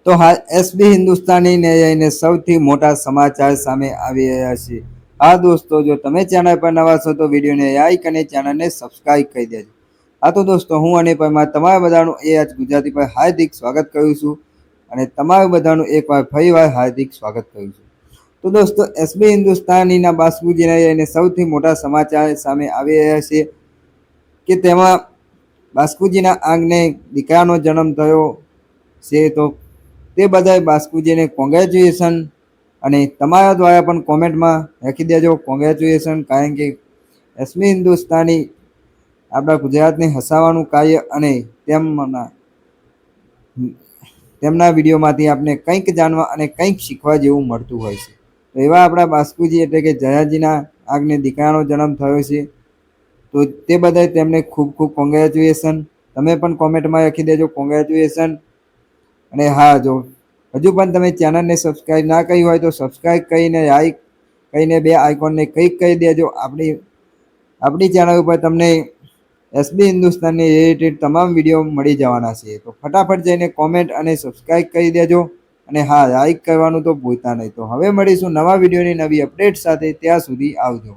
તો હાલ એસબી હિન્દુસ્તાનીને લઈને સૌથી મોટા સમાચાર સામે આવી રહ્યા છે। હા દોસ્તો, જો તમે ચેનલ પર નવા છો તો વિડીયોને લાઈક અને ચેનલને સબસ્ક્રાઇબ કરી દેજો। હા તો દોસ્તો, હું અને પરમાર તમારા બધાનું આજ ગુજરાતી પર હાર્દિક સ્વાગત કરું છું અને તમારું બધાનું એકવાર ફરીવાર હાર્દિક સ્વાગત કરું છું। તો દોસ્તો, એસબી હિન્દુસ્તાનીના બાસ્કુજીને લઈને સૌથી મોટા સમાચાર સામે આવી રહ્યા છે કે તેમાં બાસ્કુજીના આંગણે દીકરાનો જન્મ થયો છે। તો તે બધાય બાસ્કુજીને કોંગ્રેચ્યુલેશન, અને તમારા દ્વારા પણ કોમેન્ટમાં લખી દેજો કોંગ્રેચ્યુલેશન, કારણ કે એસબી હિન્દુસ્તાની આપણા ગુજરાતને હસાવવાનું કાર્ય અને તેમના વિડીયોમાંથી આપણે કંઈક જાણવા અને કંઈક શીખવા જેવું મળતું હોય છે। તો એવા આપણા બાસ્કુજી એટલે કે જયાજીના આંગણે દીકરાનો જન્મ થયો છે। તો તે બધાય તેમને ખૂબ ખૂબ કોંગ્રેચ્યુલેશન। તમે પણ કોમેન્ટમાં લખી દેજો કોંગ્રેચ્યુલેશન। અને હા, જો હજુ પણ તમે ચેનલને સબસ્ક્રાઇબ ના કરી હોય તો સબસ્ક્રાઇબ કરીને લાઈક કરીને બે આઇકોનને ક્લિક કરી દેજો। આપણી ચેનલ ઉપર તમને એસબી હિન્દુસ્તાનની રિલેટેડ તમામ વિડીયો મળી જવાના છે। તો ફટાફટ જઈને કોમેન્ટ અને સબસ્ક્રાઇબ કરી દેજો, અને હા, લાઈક કરવાનું તો ભૂલતા નહીં। તો હવે મળીશું નવા વિડીયોની નવી અપડેટ સાથે, ત્યાં સુધી આવજો।